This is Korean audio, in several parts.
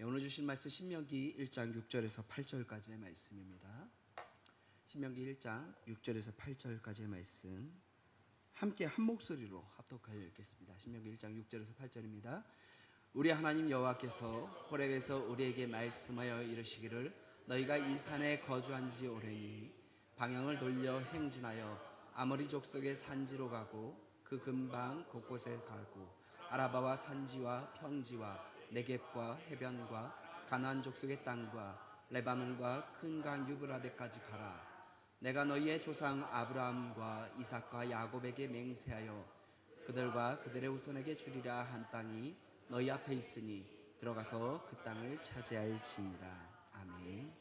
오늘 주신 말씀 신명기 1장 6절에서 8절까지의 말씀입니다. 신명기 1장 6절에서 8절까지의 말씀 함께 한 목소리로 합독하여 읽겠습니다. 신명기 1장 6절에서 8절입니다. 우리 하나님 여호와께서 호렙에서 우리에게 말씀하여 이르시기를 너희가 이 산에 거주한 지 오래니 방향을 돌려 행진하여 아모리 족속의 산지로 가고 그 근방 곳곳에 가고 아라바와 산지와 평지와 네겝과 해변과 가나안 족속의 땅과 레바논과 큰 강 유브라데까지 가라. 내가 너희의 조상 아브라함과 이삭과 야곱에게 맹세하여 그들과 그들의 후손에게 주리라 한 땅이 너희 앞에 있으니 들어가서 그 땅을 차지할지니라. 아멘.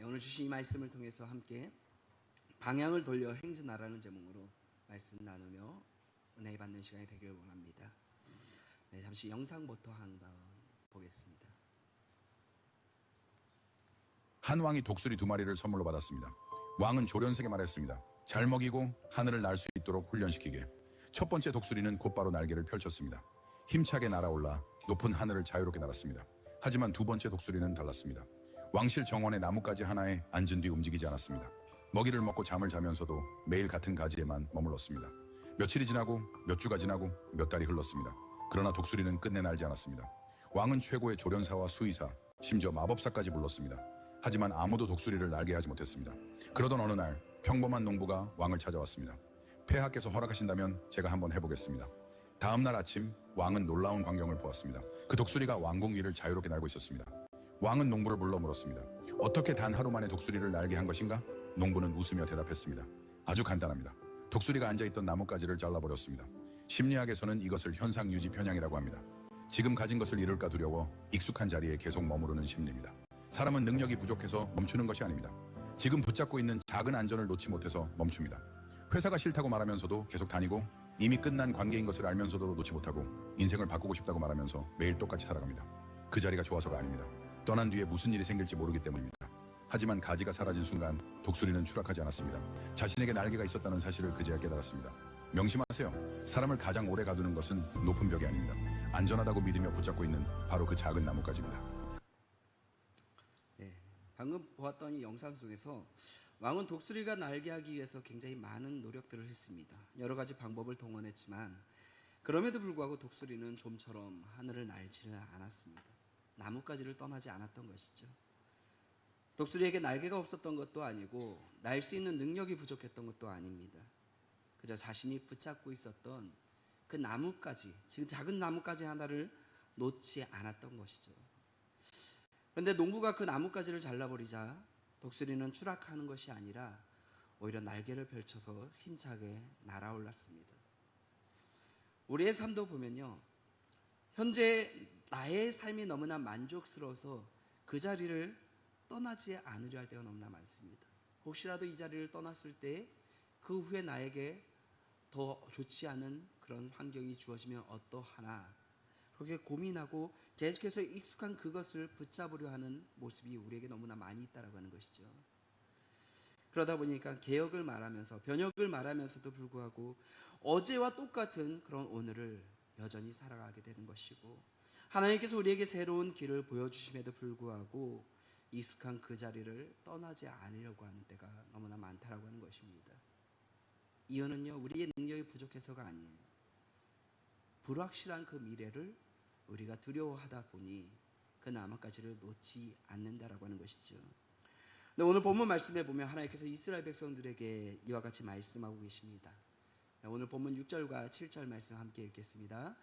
오늘 주신 이 말씀을 통해서 함께 방향을 돌려 행진하라는 제목으로 말씀 나누며 은혜 받는 시간이 되길 원합니다. 잠시 영상부터 한번 보겠습니다. 한 왕이 독수리 2마리를 선물로 받았습니다. 왕은 조련에게 말했습니다. 잘 먹이고 하늘을 날 수 있도록 훈련시키게. 첫 번째 독수리는 곧바로 날개를 펼쳤습니다. 힘차게 날아올라 높은 하늘을 자유롭게 날았습니다. 하지만 두 번째 독수리는 달랐습니다. 왕실 정원의 나뭇가지 하나에 앉은 뒤 움직이지 않았습니다. 먹이를 먹고 잠을 자면서도 매일 같은 가지에만 머물렀습니다. 며칠이 지나고 몇 주가 지나고 몇 달이 흘렀습니다. 그러나 독수리는 끝내 날지 않았습니다. 왕은 최고의 조련사와 수의사, 심지어 마법사까지 불렀습니다. 하지만 아무도 독수리를 날게 하지 못했습니다. 그러던 어느 날 평범한 농부가 왕을 찾아왔습니다. 폐하께서 허락하신다면 제가 한번 해보겠습니다. 다음 날 아침 왕은 놀라운 광경을 보았습니다. 그 독수리가 왕궁 위를 자유롭게 날고 있었습니다. 왕은 농부를 불러 물었습니다. 어떻게 단 하루 만에 독수리를 날게 한 것인가? 농부는 웃으며 대답했습니다. 아주 간단합니다. 독수리가 앉아있던 나뭇가지를 잘라버렸습니다. 심리학에서는 이것을 현상 유지 편향이라고 합니다. 지금 가진 것을 잃을까 두려워 익숙한 자리에 계속 머무르는 심리입니다. 사람은 능력이 부족해서 멈추는 것이 아닙니다. 지금 붙잡고 있는 작은 안전을 놓지 못해서 멈춥니다. 회사가 싫다고 말하면서도 계속 다니고 이미 끝난 관계인 것을 알면서도 놓지 못하고 인생을 바꾸고 싶다고 말하면서 매일 똑같이 살아갑니다. 그 자리가 좋아서가 아닙니다. 떠난 뒤에 무슨 일이 생길지 모르기 때문입니다. 하지만 가지가 사라진 순간 독수리는 추락하지 않았습니다. 자신에게 날개가 있었다는 사실을 그제야 깨달았습니다. 명심하세요. 사람을 가장 오래 가두는 것은 높은 벽이 아닙니다. 안전하다고 믿으며 붙잡고 있는 바로 그 작은 나뭇가지입니다. 방금 보았던 이 영상 속에서 왕은 독수리가 날게 하기 위해서 굉장히 많은 노력들을 했습니다. 여러 가지 방법을 동원했지만 그럼에도 불구하고 독수리는 좀처럼 하늘을 날지를 않았습니다. 나뭇가지를 떠나지 않았던 것이죠. 독수리에게 날개가 없었던 것도 아니고 날 수 있는 능력이 부족했던 것도 아닙니다. 그저 자신이 붙잡고 있었던 그 나뭇가지, 지금 작은 나뭇가지 하나를 놓지 않았던 것이죠. 그런데 농부가 그 나뭇가지를 잘라버리자 독수리는 추락하는 것이 아니라 오히려 날개를 펼쳐서 힘차게 날아올랐습니다. 우리의 삶도 보면요, 현재 나의 삶이 너무나 만족스러워서 그 자리를 떠나지 않으려 할 때가 너무나 많습니다. 혹시라도 이 자리를 떠났을 때 그 후에 나에게 더 좋지 않은 그런 환경이 주어지면 어떠하나, 그렇게 고민하고 계속해서 익숙한 그것을 붙잡으려 하는 모습이 우리에게 너무나 많이 있다라고 하는 것이죠. 그러다 보니까 개혁을 말하면서 변혁을 말하면서도 불구하고 어제와 똑같은 그런 오늘을 여전히 살아가게 되는 것이고, 하나님께서 우리에게 새로운 길을 보여주심에도 불구하고 익숙한 그 자리를 떠나지 않으려고 하는 때가 너무나 많다라고 하는 것입니다. 이유는요, 우리의 능력이 부족해서가 아니에요. 불확실한 그 미래를 우리가 두려워하다 보니 그 나뭇가지를 놓지 않는다라고 하는 것이죠. 근데 오늘 본문 말씀에 보면 하나님께서 이스라엘 백성들에게 이와 같이 말씀하고 계십니다. 오늘 본문 6절과 7절 말씀 함께 읽겠습니다.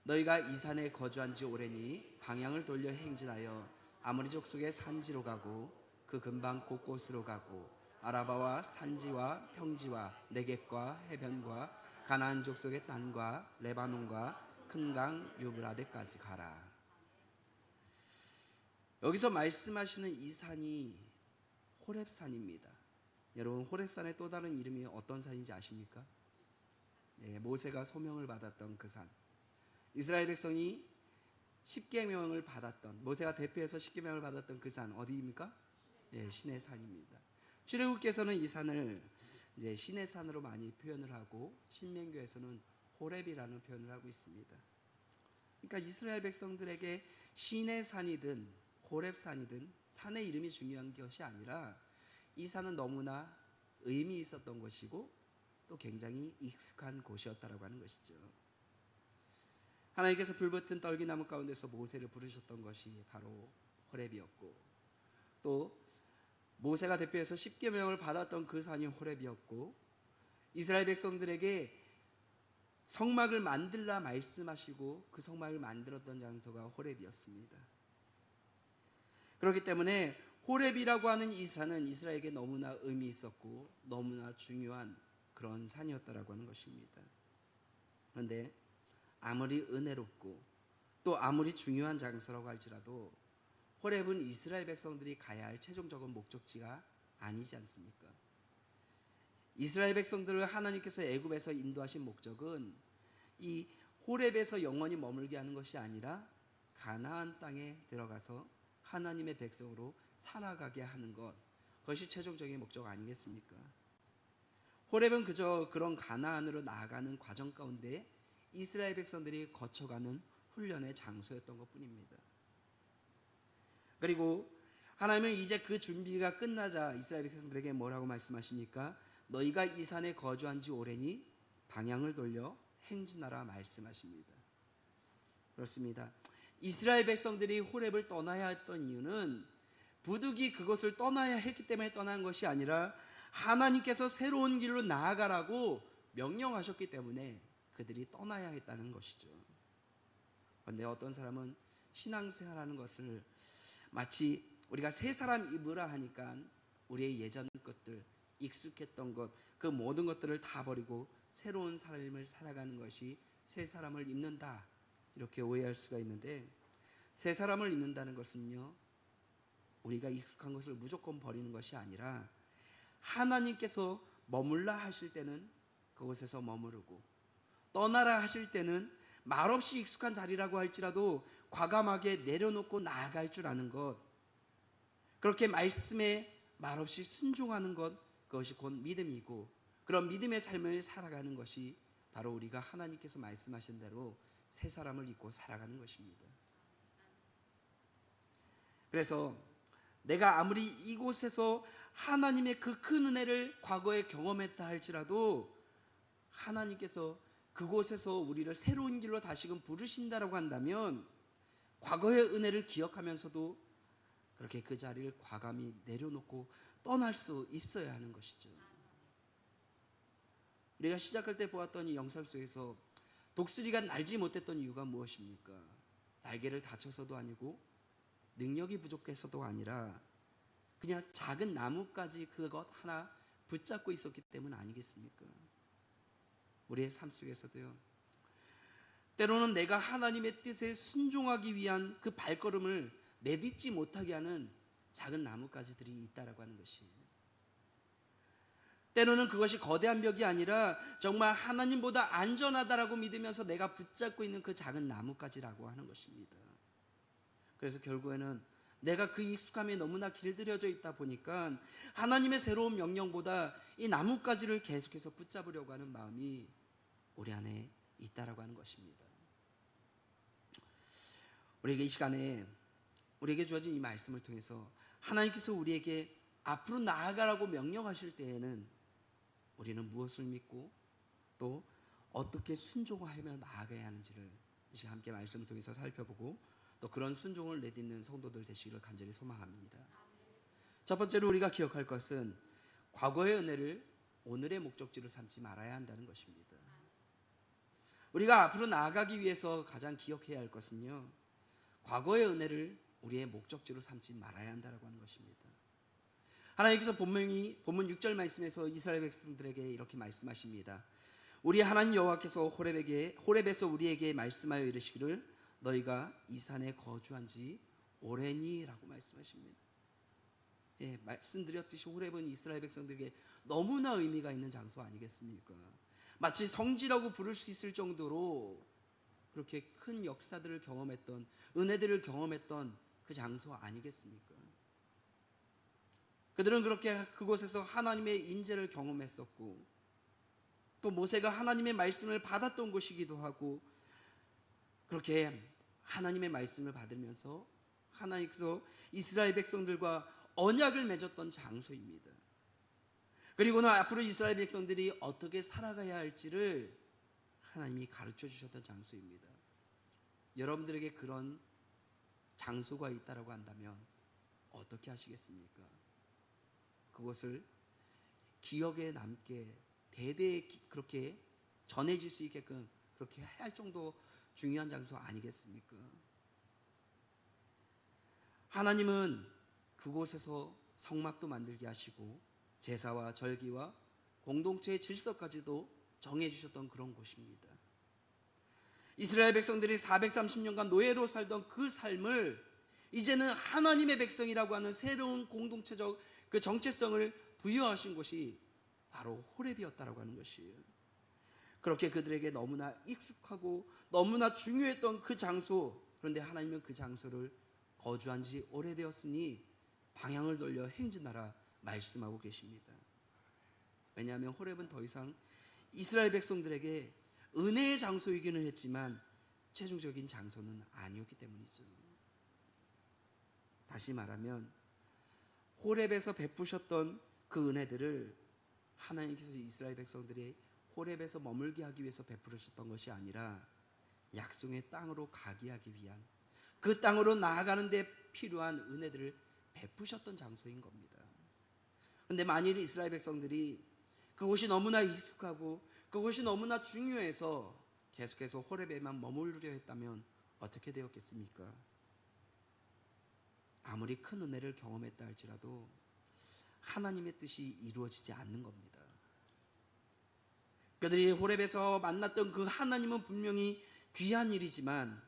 너희가 이 산에 거주한 지 오래니 방향을 돌려 행진하여 아모리 족속의 산지로 가고 그 근방 곳곳으로 가고 아라바와 산지와 평지와 네겝과 해변과 가나안 족속의 땅과 레바논과 큰 강 유브라데까지 가라. 여기서 말씀하시는 이 산이 호렙산입니다. 여러분, 호렙산의 또 다른 이름이 어떤 산인지 아십니까? 모세가 소명을 받았던 그 산. 이스라엘 백성이 십계명을 받았던, 모세가 대표해서 십계명을 받았던 그 산 어디입니까? 신의 산입니다. 출애굽께서는 이 산을 이제 신의 산으로 많이 표현을 하고 신명기에서는 호렙이라는 표현을 하고 있습니다. 그러니까 이스라엘 백성들에게 신의 산이든 호렙산이든 산의 이름이 중요한 것이 아니라 이 산은 너무나 의미 있었던 것이고 또 굉장히 익숙한 곳이었다라고 하는 것이죠. 하나님께서 불붙은 떨기나무 가운데서 모세를 부르셨던 것이 바로 호렙이었고, 또 모세가 대표해서 십계명을 받았던 그 산이 호렙이었고, 이스라엘 백성들에게 성막을 만들라 말씀하시고 그 성막을 만들었던 장소가 호렙이었습니다. 그렇기 때문에 호렙이라고 하는 이 산은 이스라엘에게 너무나 의미 있었고 너무나 중요한 그런 산이었다라고 하는 것입니다. 그런데 아무리 은혜롭고 또 아무리 중요한 장소라고 할지라도 호렙은 이스라엘 백성들이 가야 할 최종적인 목적지가 아니지 않습니까? 이스라엘 백성들을 하나님께서 애굽에서 인도하신 목적은 이 호렙에서 영원히 머물게 하는 것이 아니라 가나안 땅에 들어가서 하나님의 백성으로 살아가게 하는 것, 그것이 최종적인 목적 아니겠습니까? 호렙은 그저 그런 가나안으로 나아가는 과정 가운데 이스라엘 백성들이 거쳐가는 훈련의 장소였던 것뿐입니다. 그리고 하나님은 이제 그 준비가 끝나자 이스라엘 백성들에게 뭐라고 말씀하십니까? 너희가 이 산에 거주한 지 오래니 방향을 돌려 행진하라 말씀하십니다. 그렇습니다. 이스라엘 백성들이 호렙을 떠나야 했던 이유는 부득이 그것을 떠나야 했기 때문에 떠난 것이 아니라 하나님께서 새로운 길로 나아가라고 명령하셨기 때문에 그들이 떠나야 했다는 것이죠. 그런데 어떤 사람은 신앙생활하는 것을 마치 우리가 새 사람 입으라 하니까 우리의 예전 것들, 익숙했던 것, 그 모든 것들을 다 버리고 새로운 삶을 살아가는 것이 새 사람을 입는다, 이렇게 오해할 수가 있는데, 새 사람을 입는다는 것은요, 우리가 익숙한 것을 무조건 버리는 것이 아니라 하나님께서 머물라 하실 때는 그곳에서 머무르고, 떠나라 하실 때는 말없이 익숙한 자리라고 할지라도 과감하게 내려놓고 나아갈 줄 아는 것, 그렇게 말씀에 말없이 순종하는 것, 그것이 곧 믿음이고, 그런 믿음의 삶을 살아가는 것이 바로 우리가 하나님께서 말씀하신 대로 새 사람을 입고 살아가는 것입니다. 그래서 내가 아무리 이곳에서 하나님의 그 큰 은혜를 과거에 경험했다 할지라도 하나님께서 그곳에서 우리를 새로운 길로 다시금 부르신다라고 한다면 과거의 은혜를 기억하면서도 그렇게 그 자리를 과감히 내려놓고 떠날 수 있어야 하는 것이죠. 우리가 시작할 때 보았던 이 영상 속에서 독수리가 날지 못했던 이유가 무엇입니까? 날개를 다쳐서도 아니고 능력이 부족해서도 아니라 그냥 작은 나뭇가지 그것 하나 붙잡고 있었기 때문 아니겠습니까? 우리의 삶 속에서도요, 때로는 내가 하나님의 뜻에 순종하기 위한 그 발걸음을 내딛지 못하게 하는 작은 나뭇가지들이 있다라고 하는 것이에요. 때로는 그것이 거대한 벽이 아니라 정말 하나님보다 안전하다라고 믿으면서 내가 붙잡고 있는 그 작은 나뭇가지라고 하는 것입니다. 그래서 결국에는 내가 그 익숙함에 너무나 길들여져 있다 보니까 하나님의 새로운 명령보다 이 나뭇가지를 계속해서 붙잡으려고 하는 마음이 우리 안에 있다라고 하는 것입니다. 우리에게 이 시간에 우리에게 주어진 이 말씀을 통해서 하나님께서 우리에게 앞으로 나아가라고 명령하실 때에는 우리는 무엇을 믿고 또 어떻게 순종하며 나아가야 하는지를 이 시간 함께 말씀을 통해서 살펴보고 또 그런 순종을 내딛는 성도들 되시기를 간절히 소망합니다. 첫 번째로 우리가 기억할 것은 과거의 은혜를 오늘의 목적지로 삼지 말아야 한다는 것입니다. 우리가 앞으로 나아가기 위해서 가장 기억해야 할 것은요, 과거의 은혜를 우리의 목적지로 삼지 말아야 한다고 하는 것입니다. 하나님께서 본문 6절 말씀에서 이스라엘 백성들에게 이렇게 말씀하십니다. 우리 하나님 여호와께서 호렙에서 우리에게 말씀하여 이르시기를 너희가 이 산에 거주한 지 오래니 라고 말씀하십니다. 예, 말씀드렸듯이 호렙은 이스라엘 백성들에게 너무나 의미가 있는 장소 아니겠습니까? 마치 성지라고 부를 수 있을 정도로 그렇게 큰 역사들을 경험했던, 은혜들을 경험했던 그 장소 아니겠습니까? 그들은 그렇게 그곳에서 하나님의 임재를 경험했었고 또 모세가 하나님의 말씀을 받았던 곳이기도 하고 그렇게 하나님의 말씀을 받으면서 하나님께서 이스라엘 백성들과 언약을 맺었던 장소입니다. 그리고는 앞으로 이스라엘 백성들이 어떻게 살아가야 할지를 하나님이 가르쳐 주셨던 장소입니다. 여러분들에게 그런 장소가 있다라고 한다면 어떻게 하시겠습니까? 그것을 기억에 남게 대대에 그렇게 전해질 수 있게끔 그렇게 할 정도 중요한 장소 아니겠습니까? 하나님은 그곳에서 성막도 만들게 하시고 제사와 절기와 공동체의 질서까지도 정해주셨던 그런 곳입니다. 이스라엘 백성들이 430년간 노예로 살던 그 삶을 이제는 하나님의 백성이라고 하는 새로운 공동체적 그 정체성을 부여하신 곳이 바로 호렙이었다라고 하는 것이에요. 그렇게 그들에게 너무나 익숙하고 너무나 중요했던 그 장소, 그런데 하나님은 그 장소를 거주한 지 오래되었으니 방향을 돌려 행진하라 말씀하고 계십니다. 왜냐하면 호렙은 더 이상 이스라엘 백성들에게 은혜의 장소이기는 했지만 최종적인 장소는 아니었기 때문이죠. 다시 말하면 호렙에서 베푸셨던 그 은혜들을 하나님께서 이스라엘 백성들이 호렙에서 머물게 하기 위해서 베푸셨던 것이 아니라 약속의 땅으로 가게 하기 위한, 그 땅으로 나아가는 데 필요한 은혜들을 베푸셨던 장소인 겁니다. 그런데 만일 이스라엘 백성들이 그곳이 너무나 익숙하고 그것이 너무나 중요해서 계속해서 호렙에만 머무르려 했다면 어떻게 되었겠습니까? 아무리 큰 은혜를 경험했다 할지라도 하나님의 뜻이 이루어지지 않는 겁니다. 그들이 호렙에서 만났던 그 하나님은 분명히 귀한 일이지만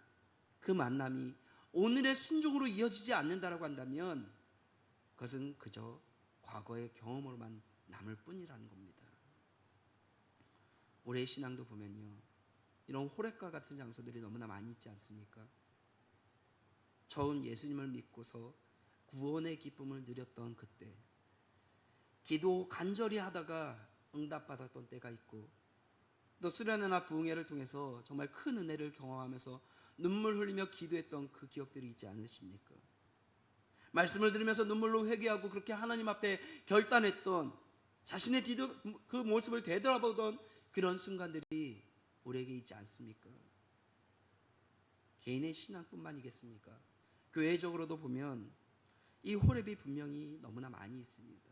그 만남이 오늘의 순종으로 이어지지 않는다라고 한다면 그것은 그저 과거의 경험으로만 남을 뿐이라는 겁니다. 우리의 신앙도 보면요, 이런 호렙과 같은 장소들이 너무나 많이 있지 않습니까? 처음 예수님을 믿고서 구원의 기쁨을 누렸던 그때, 기도 간절히 하다가 응답받았던 때가 있고, 또 수련회나 부흥회를 통해서 정말 큰 은혜를 경험하면서 눈물 흘리며 기도했던 그 기억들이 있지 않으십니까? 말씀을 들으면서 눈물로 회개하고 그렇게 하나님 앞에 결단했던, 자신의 그 모습을 되돌아보던 그런 순간들이 우리에게 있지 않습니까? 개인의 신앙뿐만이겠습니까? 교회적으로도 보면 이 호렙이 분명히 너무나 많이 있습니다.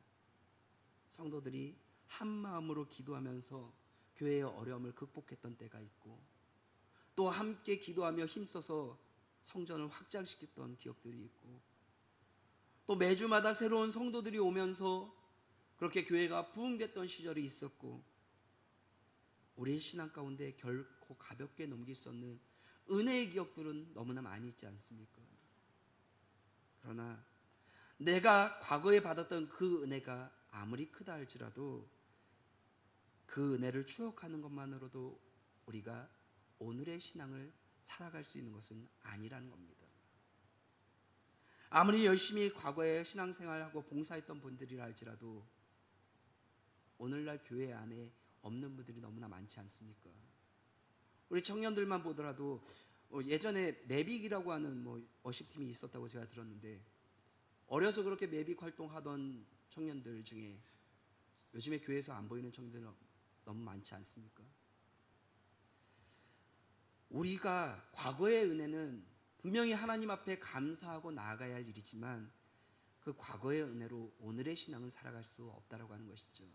성도들이 한 마음으로 기도하면서 교회의 어려움을 극복했던 때가 있고, 또 함께 기도하며 힘써서 성전을 확장시켰던 기억들이 있고, 또 매주마다 새로운 성도들이 오면서 그렇게 교회가 부흥됐던 시절이 있었고, 우리의 신앙 가운데 결코 가볍게 넘길 수 없는 은혜의 기억들은 너무나 많이 있지 않습니까? 그러나 내가 과거에 받았던 그 은혜가 아무리 크다 할지라도 그 은혜를 추억하는 것만으로도 우리가 오늘의 신앙을 살아갈 수 있는 것은 아니라는 겁니다. 아무리 열심히 과거에 신앙생활하고 봉사했던 분들이라 할지라도 오늘날 교회 안에 없는 분들이 너무나 많지 않습니까? 우리 청년들만 보더라도 예전에 매빅이라고 하는 워십팀이 있었다고 제가 들었는데, 어려서 그렇게 매빅 활동하던 청년들 중에 요즘에 교회에서 안 보이는 청년들은 너무 많지 않습니까? 우리가 과거의 은혜는 분명히 하나님 앞에 감사하고 나아가야 할 일이지만 그 과거의 은혜로 오늘의 신앙은 살아갈 수 없다라고 하는 것이죠.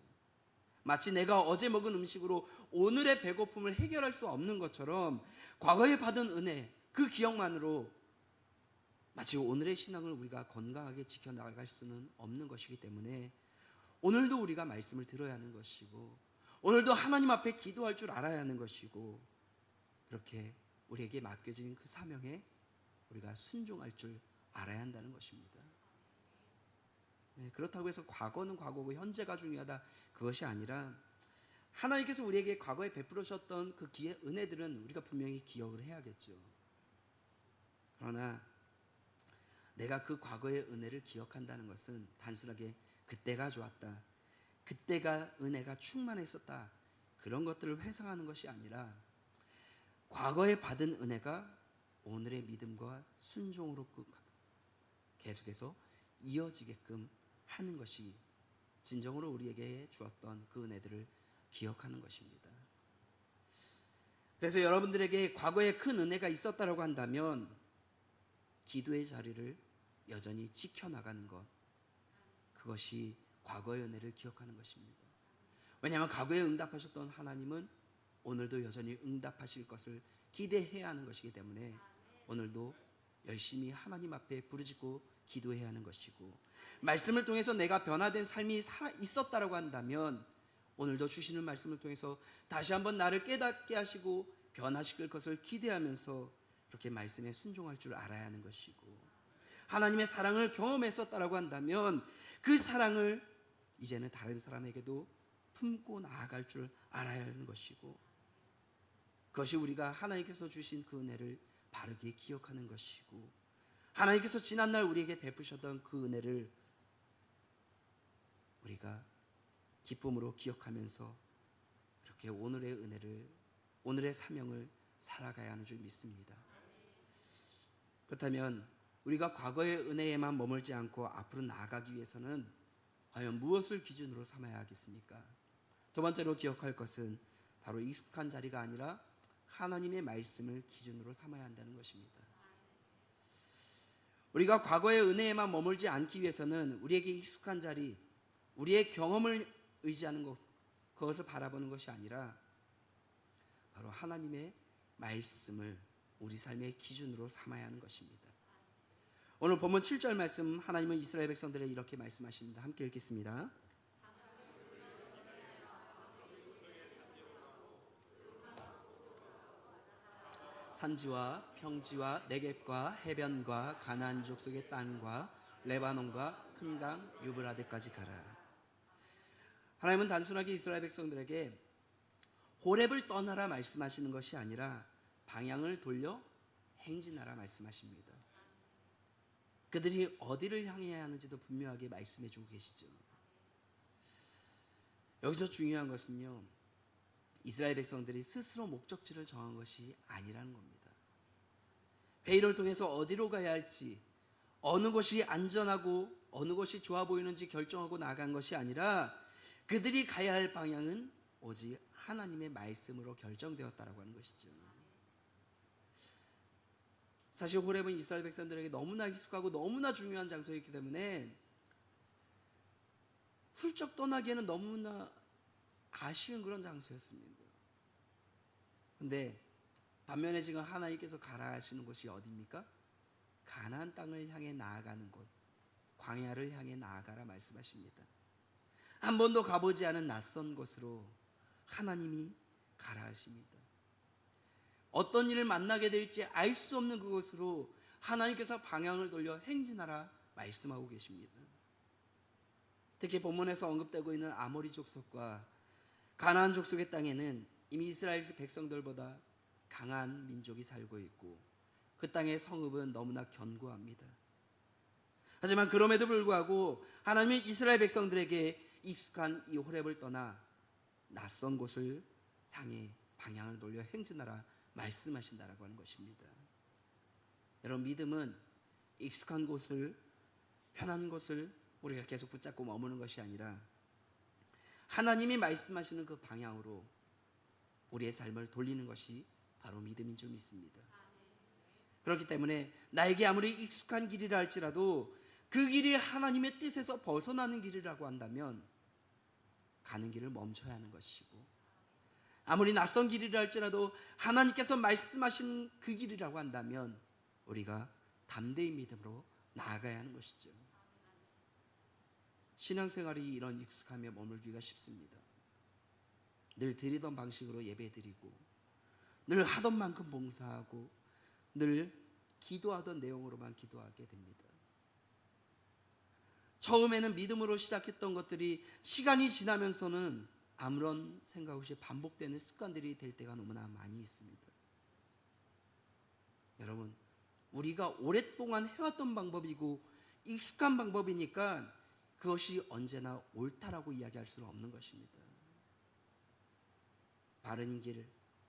마치 내가 어제 먹은 음식으로 오늘의 배고픔을 해결할 수 없는 것처럼 과거에 받은 은혜, 그 기억만으로 마치 오늘의 신앙을 우리가 건강하게 지켜나갈 수는 없는 것이기 때문에 오늘도 우리가 말씀을 들어야 하는 것이고, 오늘도 하나님 앞에 기도할 줄 알아야 하는 것이고, 그렇게 우리에게 맡겨진 그 사명에 우리가 순종할 줄 알아야 한다는 것입니다. 그렇다고 해서 과거는 과거고 현재가 중요하다, 그것이 아니라 하나님께서 우리에게 과거에 베풀으셨던 그 은혜들은 우리가 분명히 기억을 해야겠죠. 그러나 내가 그 과거의 은혜를 기억한다는 것은 단순하게 그때가 좋았다, 그때가 은혜가 충만했었다, 그런 것들을 회상하는 것이 아니라 과거에 받은 은혜가 오늘의 믿음과 순종으로 계속해서 이어지게끔 하는 것이 진정으로 우리에게 주었던 그 은혜들을 기억하는 것입니다. 그래서 여러분들에게 과거에 큰 은혜가 있었다고 한다면 기도의 자리를 여전히 지켜나가는 것, 그것이 과거의 은혜를 기억하는 것입니다. 왜냐하면 과거에 응답하셨던 하나님은 오늘도 여전히 응답하실 것을 기대해야 하는 것이기 때문에 오늘도 열심히 하나님 앞에 부르짖고 기도해야 하는 것이고, 말씀을 통해서 내가 변화된 삶이 있었다고 한다면 오늘도 주시는 말씀을 통해서 다시 한번 나를 깨닫게 하시고 변화시킬 것을 기대하면서 그렇게 말씀에 순종할 줄 알아야 하는 것이고, 하나님의 사랑을 경험했었다고 한다면 그 사랑을 이제는 다른 사람에게도 품고 나아갈 줄 알아야 하는 것이고, 그것이 우리가 하나님께서 주신 그 은혜를 바르게 기억하는 것이고, 하나님께서 지난날 우리에게 베푸셨던 그 은혜를 우리가 기쁨으로 기억하면서 이렇게 오늘의 은혜를, 오늘의 사명을 살아가야 하는 줄 믿습니다. 그렇다면 우리가 과거의 은혜에만 머물지 않고 앞으로 나아가기 위해서는 과연 무엇을 기준으로 삼아야 하겠습니까? 두 번째로 기억할 것은 바로 익숙한 자리가 아니라 하나님의 말씀을 기준으로 삼아야 한다는 것입니다. 우리가 과거의 은혜에만 머물지 않기 위해서는 우리에게 익숙한 자리, 우리의 경험을 의지하는 것, 그것을 바라보는 것이 아니라 바로 하나님의 말씀을 우리 삶의 기준으로 삼아야 하는 것입니다. 오늘 본문 7절 말씀, 하나님은 이스라엘 백성들에게 이렇게 말씀하십니다. 함께 읽겠습니다. 산지와 평지와 네겝과 해변과 가나안 족속의 땅과 레바논과 큰 강 유브라데까지 가라. 하나님은 단순하게 이스라엘 백성들에게 호렙을 떠나라 말씀하시는 것이 아니라 방향을 돌려 행진하라 말씀하십니다. 그들이 어디를 향해야 하는지도 분명하게 말씀해 주고 계시죠. 여기서 중요한 것은요, 이스라엘 백성들이 스스로 목적지를 정한 것이 아니라는 겁니다. 회의를 통해서 어디로 가야 할지, 어느 곳이 안전하고 어느 곳이 좋아 보이는지 결정하고 나간 것이 아니라 그들이 가야 할 방향은 오직 하나님의 말씀으로 결정되었다라고 하는 것이죠. 사실 호렙은 이스라엘 백성들에게 너무나 익숙하고 너무나 중요한 장소였기 때문에 훌쩍 떠나기에는 너무나 아쉬운 그런 장소였습니다. 그런데 반면에 지금 하나님께서 가라 하시는 곳이 어디입니까? 가나안 땅을 향해 나아가는 곳, 광야를 향해 나아가라 말씀하십니다. 한 번도 가보지 않은 낯선 곳으로 하나님이 가라 하십니다. 어떤 일을 만나게 될지 알 수 없는 그곳으로 하나님께서 방향을 돌려 행진하라 말씀하고 계십니다. 특히 본문에서 언급되고 있는 아모리 족속과 가나안 족속의 땅에는 이미 이스라엘 백성들보다 강한 민족이 살고 있고 그 땅의 성읍은 너무나 견고합니다. 하지만 그럼에도 불구하고 하나님은 이스라엘 백성들에게 익숙한 이 호렙을 떠나 낯선 곳을 향해 방향을 돌려 행진하라 말씀하신다라고 하는 것입니다. 여러분, 믿음은 익숙한 곳을, 편한 곳을 우리가 계속 붙잡고 머무는 것이 아니라 하나님이 말씀하시는 그 방향으로 우리의 삶을 돌리는 것이 바로 믿음인 줄 믿습니다. 그렇기 때문에 나에게 아무리 익숙한 길이라 할지라도 그 길이 하나님의 뜻에서 벗어나는 길이라고 한다면 가는 길을 멈춰야 하는 것이고, 아무리 낯선 길이라 할지라도 하나님께서 말씀하신 그 길이라고 한다면 우리가 담대히 믿음으로 나아가야 하는 것이죠. 신앙생활이 이런 익숙함에 머물기가 쉽습니다. 늘 드리던 방식으로 예배드리고 늘 하던 만큼 봉사하고 늘 기도하던 내용으로만 기도하게 됩니다. 처음에는 믿음으로 시작했던 것들이 시간이 지나면서는 아무런 생각 없이 반복되는 습관들이 될 때가 너무나 많이 있습니다. 여러분, 우리가 오랫동안 해왔던 방법이고 익숙한 방법이니까 그것이 언제나 옳다라고 이야기할 수는 없는 것입니다. 바른 길,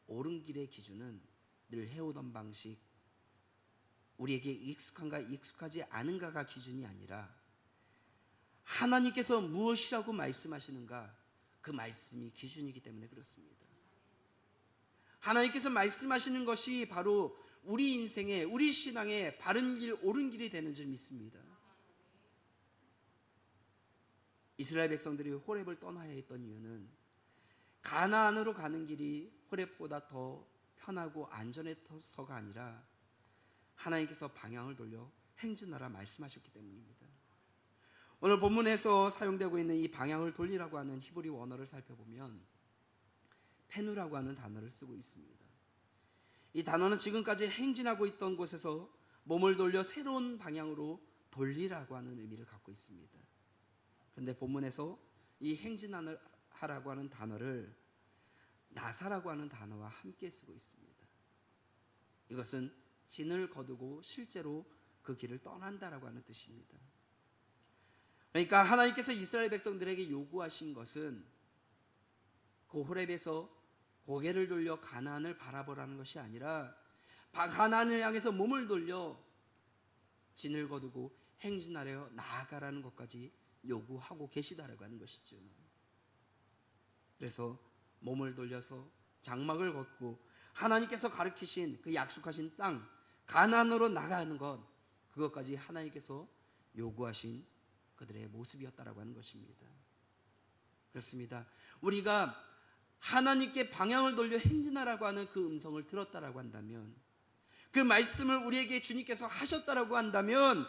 옳은 길의 기준은 늘 해오던 방식, 우리에게 익숙한가 익숙하지 않은가가 기준이 아니라 하나님께서 무엇이라고 말씀하시는가, 그 말씀이 기준이기 때문에 그렇습니다. 하나님께서 말씀하시는 것이 바로 우리 인생의, 우리 신앙의 바른 길, 옳은 길이 되는 줄 믿습니다. 이스라엘 백성들이 호렙을 떠나야 했던 이유는 가나안으로 가는 길이 호렙보다 더 편하고 안전해서가 아니라 하나님께서 방향을 돌려 행진하라 말씀하셨기 때문입니다. 오늘 본문에서 사용되고 있는 이 방향을 돌리라고 하는 히브리 원어를 살펴보면 페누라고 하는 단어를 쓰고 있습니다. 이 단어는 지금까지 행진하고 있던 곳에서 몸을 돌려 새로운 방향으로 돌리라고 하는 의미를 갖고 있습니다. 그런데 본문에서 이 행진하라고 하는 단어를 나사라고 하는 단어와 함께 쓰고 있습니다. 이것은 진을 거두고 실제로 그 길을 떠난다라고 하는 뜻입니다. 그러니까 하나님께서 이스라엘 백성들에게 요구하신 것은 그 호렙에서 고개를 돌려 가나안을 바라보라는 것이 아니라 가나안을 향해서 몸을 돌려 진을 거두고 행진하려 나아가라는 것까지 요구하고 계시다라고 하는 것이죠. 그래서 몸을 돌려서 장막을 걷고 하나님께서 가르치신 그 약속하신 땅 가나안으로 나가는 것, 그것까지 하나님께서 요구하신 그들의 모습이었다라고 하는 것입니다. 그렇습니다. 우리가 하나님께 방향을 돌려 행진하라고 하는 그 음성을 들었다라고 한다면, 그 말씀을 우리에게 주님께서 하셨다라고 한다면,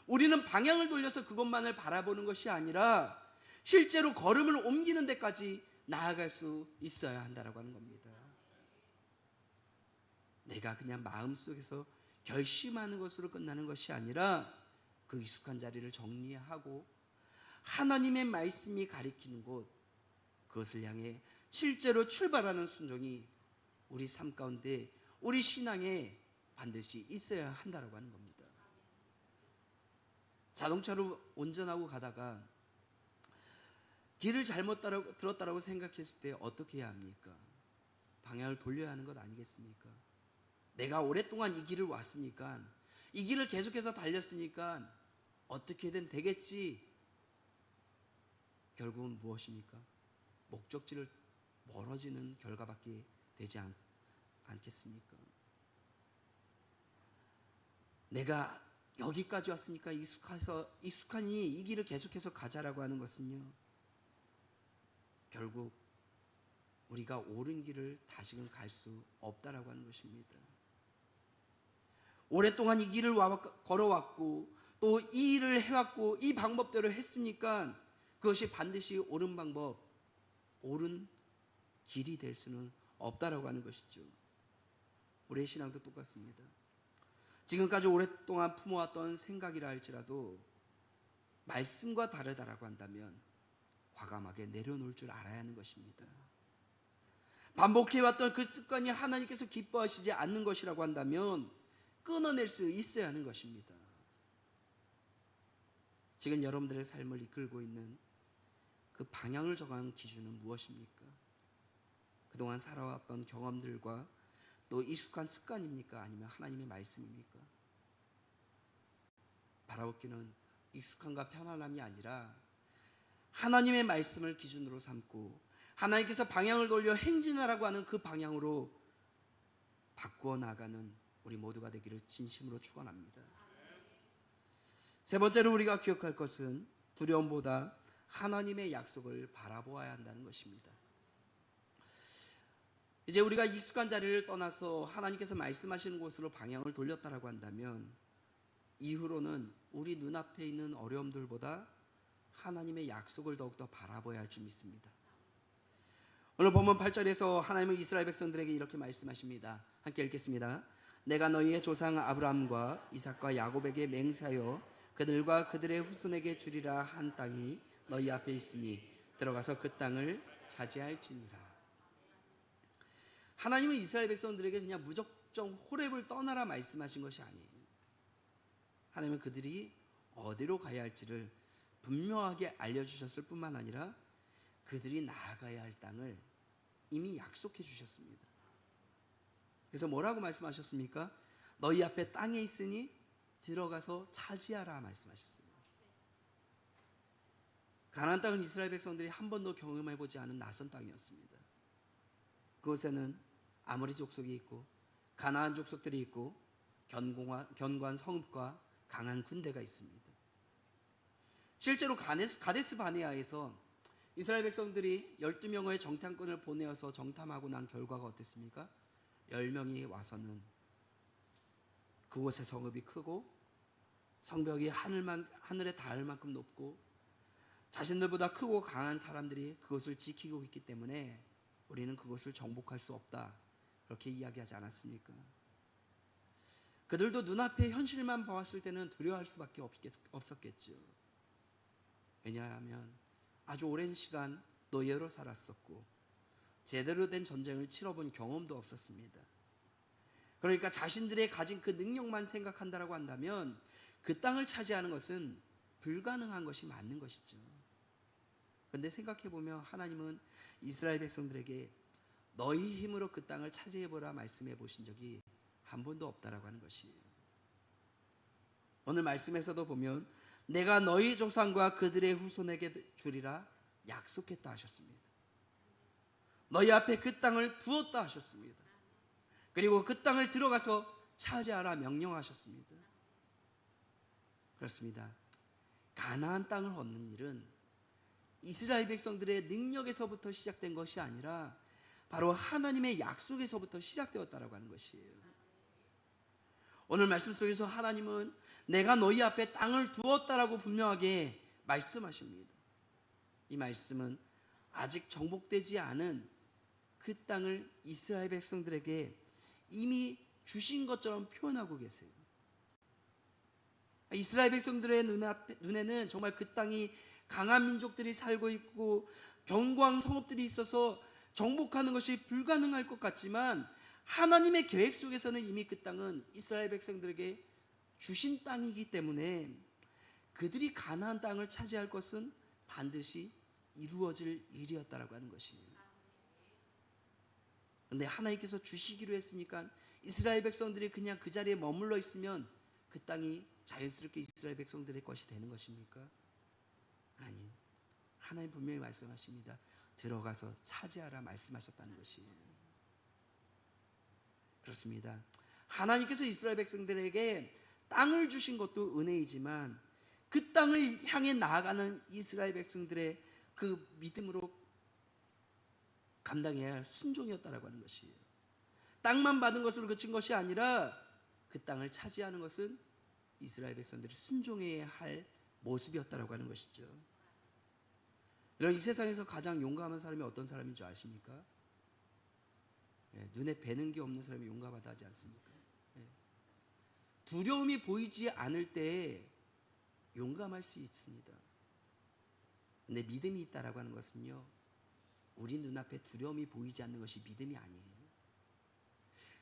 우리는 방향을 돌려서 그것만을 바라보는 것이 아니라 실제로 걸음을 옮기는 데까지 나아갈 수 있어야 한다라고 하는 겁니다. 내가 그냥 마음속에서 결심하는 것으로 끝나는 것이 아니라 그 익숙한 자리를 정리하고 하나님의 말씀이 가리키는 곳, 그것을 향해 실제로 출발하는 순종이 우리 삶 가운데, 우리 신앙에 반드시 있어야 한다라고 하는 겁니다. 자동차로 운전하고 가다가 길을 잘못 들었다라고 생각했을 때 어떻게 해야 합니까? 방향을 돌려야 하는 것 아니겠습니까? 내가 오랫동안 이 길을 왔으니까, 이 길을 계속해서 달렸으니까 어떻게든 되겠지. 결국은 무엇입니까? 목적지를 멀어지는 결과밖에 되지 않겠습니까? 내가 여기까지 왔으니까 익숙하니 이 길을 계속해서 가자라고 하는 것은요, 결국 우리가 옳은 길을 다시금 갈 수 없다라고 하는 것입니다. 오랫동안 이 길을 걸어왔고 또 이 일을 해왔고 이 방법대로 했으니까 그것이 반드시 옳은 방법, 옳은 길이 될 수는 없다라고 하는 것이죠. 우리의 신앙도 똑같습니다. 지금까지 오랫동안 품어왔던 생각이라 할지라도 말씀과 다르다라고 한다면 과감하게 내려놓을 줄 알아야 하는 것입니다. 반복해왔던 그 습관이 하나님께서 기뻐하시지 않는 것이라고 한다면 끊어낼 수 있어야 하는 것입니다. 지금 여러분들의 삶을 이끌고 있는 그 방향을 정하는 기준은 무엇입니까? 그동안 살아왔던 경험들과 또 익숙한 습관입니까? 아니면 하나님의 말씀입니까? 바라보기는 익숙함과 편안함이 아니라 하나님의 말씀을 기준으로 삼고 하나님께서 방향을 돌려 행진하라고 하는 그 방향으로 바꾸어 나가는 우리 모두가 되기를 진심으로 축원합니다. 세 번째로 우리가 기억할 것은 두려움보다 하나님의 약속을 바라보아야 한다는 것입니다. 이제 우리가 익숙한 자리를 떠나서 하나님께서 말씀하시는 곳으로 방향을 돌렸다라고 한다면 이후로는 우리 눈앞에 있는 어려움들보다 하나님의 약속을 더욱더 바라봐야 할 줄 믿습니다. 오늘 본문 8절에서 하나님은 이스라엘 백성들에게 이렇게 말씀하십니다. 함께 읽겠습니다. 내가 너희의 조상 아브라함과 이삭과 야곱에게 맹세하여 그들과 그들의 후손에게 주리라 한 땅이 너희 앞에 있으니 들어가서 그 땅을 차지할지니라. 하나님은 이스라엘 백성들에게 그냥 무작정 호렙을 떠나라 말씀하신 것이 아니에요. 하나님은 그들이 어디로 가야 할지를 분명하게 알려주셨을 뿐만 아니라 그들이 나아가야 할 땅을 이미 약속해 주셨습니다. 그래서 뭐라고 말씀하셨습니까? 너희 앞에 땅에 있으니 들어가서 차지하라 말씀하셨어요. 가나안 땅은 이스라엘 백성들이 한 번도 경험해보지 않은 낯선 땅이었습니다. 그곳에는 아모리 족속이 있고 가나안 족속들이 있고 견고한 성읍과 강한 군대가 있습니다. 실제로 가데스 바네아에서 이스라엘 백성들이 12명의 정탐꾼을 보내어서 정탐하고 난 결과가 어땠습니까? 10명이 와서는 그곳의 성읍이 크고 성벽이 하늘에 닿을 만큼 높고 자신들보다 크고 강한 사람들이 그것을 지키고 있기 때문에 우리는 그것을 정복할 수 없다, 그렇게 이야기하지 않았습니까? 그들도 눈앞의 현실만 보았을 때는 두려워할 수밖에 없었겠죠. 왜냐하면 아주 오랜 시간 노예로 살았었고 제대로 된 전쟁을 치러본 경험도 없었습니다. 그러니까 자신들의 가진 그 능력만 생각한다라고 한다면 그 땅을 차지하는 것은 불가능한 것이 맞는 것이죠. 그런데 생각해보면 하나님은 이스라엘 백성들에게 너희 힘으로 그 땅을 차지해보라 말씀해 보신 적이 한 번도 없다라고 하는 것이에요. 오늘 말씀에서도 보면 내가 너희 조상과 그들의 후손에게 주리라 약속했다 하셨습니다. 너희 앞에 그 땅을 두었다 하셨습니다. 그리고 그 땅을 들어가서 차지하라 명령하셨습니다. 그렇습니다. 가나안 땅을 얻는 일은 이스라엘 백성들의 능력에서부터 시작된 것이 아니라 바로 하나님의 약속에서부터 시작되었다라고 하는 것이에요. 오늘 말씀 속에서 하나님은 내가 너희 앞에 땅을 두었다라고 분명하게 말씀하십니다. 이 말씀은 아직 정복되지 않은 그 땅을 이스라엘 백성들에게 이미 주신 것처럼 표현하고 계세요. 이스라엘 백성들의 눈에는 정말 그 땅이 강한 민족들이 살고 있고 견고한 성읍들이 있어서 정복하는 것이 불가능할 것 같지만 하나님의 계획 속에서는 이미 그 땅은 이스라엘 백성들에게 주신 땅이기 때문에 그들이 가나안 땅을 차지할 것은 반드시 이루어질 일이었다라고 하는 것이에요. 그런데 하나님께서 주시기로 했으니까 이스라엘 백성들이 그냥 그 자리에 머물러 있으면 그 땅이 자연스럽게 이스라엘 백성들의 것이 되는 것입니까? 아니요. 하나님 분명히 말씀하십니다. 들어가서 차지하라 말씀하셨다는 것이에요. 그렇습니다. 하나님께서 이스라엘 백성들에게 땅을 주신 것도 은혜이지만 그 땅을 향해 나아가는 이스라엘 백성들의 그 믿음으로 감당해야 할 순종이었다라고 하는 것이에요. 땅만 받은 것으로 그친 것이 아니라 그 땅을 차지하는 것은 이스라엘 백성들이 순종해야 할 모습이었다라고 하는 것이죠. 여러분, 이 세상에서 가장 용감한 사람이 어떤 사람인 줄 아십니까? 눈에 뵈는 게 없는 사람이 용감하다 하지 않습니까? 두려움이 보이지 않을 때 용감할 수 있습니다. 근데 믿음이 있다라고 하는 것은요, 우리 눈앞에 두려움이 보이지 않는 것이 믿음이 아니에요.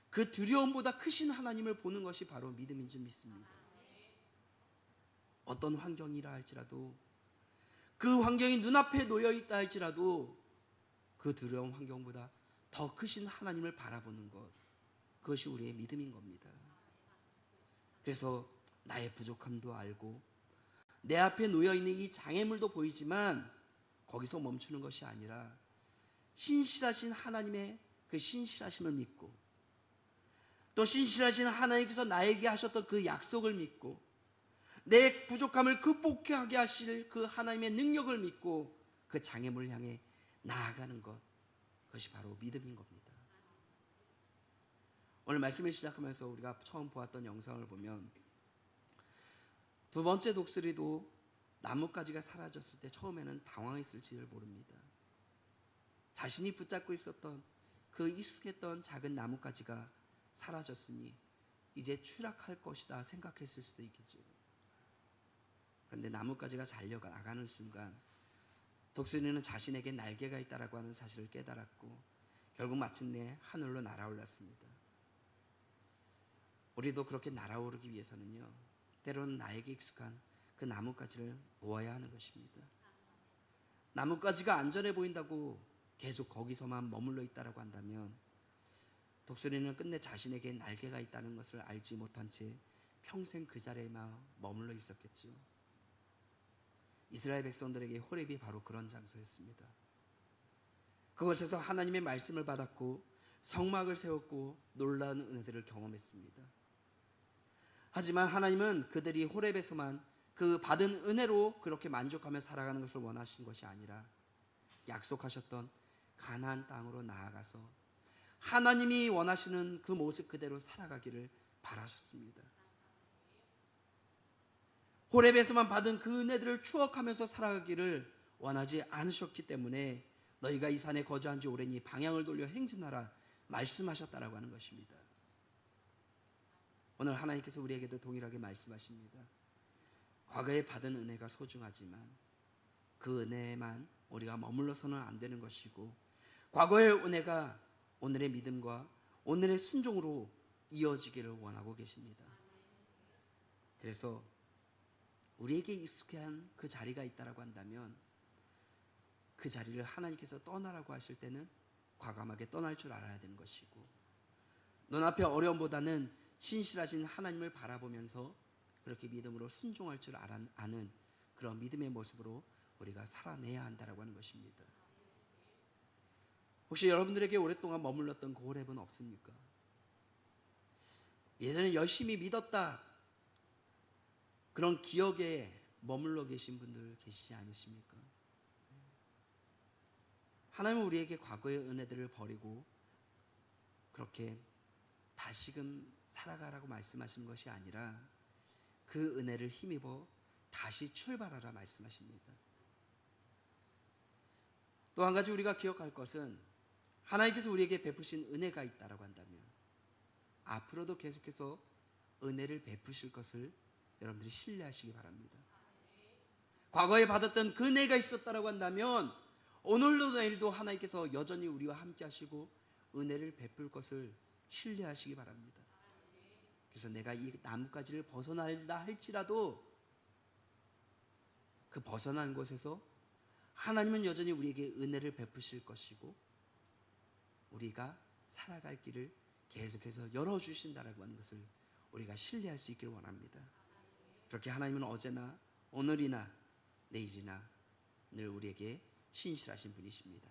그 두려움보다 크신 하나님을 보는 것이 바로 믿음인 줄 믿습니다. 어떤 환경이라 할지라도 그 환경이 눈앞에 놓여 있다 할지라도 그 두려운 환경보다 더 크신 하나님을 바라보는 것, 그것이 우리의 믿음인 겁니다. 그래서 나의 부족함도 알고 내 앞에 놓여있는 이 장애물도 보이지만 거기서 멈추는 것이 아니라 신실하신 하나님의 그 신실하심을 믿고 또 신실하신 하나님께서 나에게 하셨던 그 약속을 믿고 내 부족함을 극복하게 하실 그 하나님의 능력을 믿고 그 장애물을 향해 나아가는 것, 그것이 바로 믿음인 겁니다. 오늘 말씀을 시작하면서 우리가 처음 보았던 영상을 보면 두 번째 독수리도 나뭇가지가 사라졌을 때 처음에는 당황했을지를 모릅니다. 자신이 붙잡고 있었던 그 익숙했던 작은 나뭇가지가 사라졌으니 이제 추락할 것이다 생각했을 수도 있겠죠. 그런데 나뭇가지가 잘려가 나가는 순간 독수리는 자신에게 날개가 있다라고 하는 사실을 깨달았고 결국 마침내 하늘로 날아올랐습니다. 우리도 그렇게 날아오르기 위해서는요, 때로는 나에게 익숙한 그 나뭇가지를 놓아야 하는 것입니다. 나뭇가지가 안전해 보인다고 계속 거기서만 머물러 있다라고 한다면 독수리는 끝내 자신에게 날개가 있다는 것을 알지 못한 채 평생 그 자리에만 머물러 있었겠지요. 이스라엘 백성들에게 호렙이 바로 그런 장소였습니다. 그곳에서 하나님의 말씀을 받았고 성막을 세웠고 놀라운 은혜들을 경험했습니다. 하지만 하나님은 그들이 호렙에서만 그 받은 은혜로 그렇게 만족하며 살아가는 것을 원하신 것이 아니라 약속하셨던 가나안 땅으로 나아가서 하나님이 원하시는 그 모습 그대로 살아가기를 바라셨습니다. 호렙에서만 받은 그 은혜들을 추억하면서 살아가기를 원하지 않으셨기 때문에 너희가 이 산에 거주한 지 오래니 방향을 돌려 행진하라 말씀하셨다라고 하는 것입니다. 오늘 하나님께서 우리에게도 동일하게 말씀하십니다. 과거에 받은 은혜가 소중하지만 그 은혜에만 우리가 머물러서는 안 되는 것이고 과거의 은혜가 오늘의 믿음과 오늘의 순종으로 이어지기를 원하고 계십니다. 그래서 우리에게 익숙한 그 자리가 있다라고 한다면 그 자리를 하나님께서 떠나라고 하실 때는 과감하게 떠날 줄 알아야 되는 것이고 눈앞의 어려움보다는 신실하신 하나님을 바라보면서 그렇게 믿음으로 순종할 줄 아는 그런 믿음의 모습으로 우리가 살아내야 한다라고 하는 것입니다. 혹시 여러분들에게 오랫동안 머물렀던 그 호렙은 없습니까? 예전에 열심히 믿었다 그런 기억에 머물러 계신 분들 계시지 않으십니까? 하나님은 우리에게 과거의 은혜들을 버리고 그렇게 다시금 살아가라고 말씀하시는 것이 아니라 그 은혜를 힘입어 다시 출발하라 말씀하십니다. 또 한 가지 우리가 기억할 것은 하나님께서 우리에게 베푸신 은혜가 있다라고 한다면 앞으로도 계속해서 은혜를 베푸실 것을 여러분들이 신뢰하시기 바랍니다. 과거에 받았던 그 은혜가 있었다라고 한다면 오늘도 내일도 하나님께서 여전히 우리와 함께 하시고 은혜를 베풀 것을 신뢰하시기 바랍니다. 그래서 내가 이 나뭇가지를 벗어나려 할지라도 그 벗어난 곳에서 하나님은 여전히 우리에게 은혜를 베푸실 것이고 우리가 살아갈 길을 계속해서 열어주신다라고 하는 것을 우리가 신뢰할 수 있기를 원합니다. 그렇게 하나님은 어제나 오늘이나 내일이나 늘 우리에게 신실하신 분이십니다.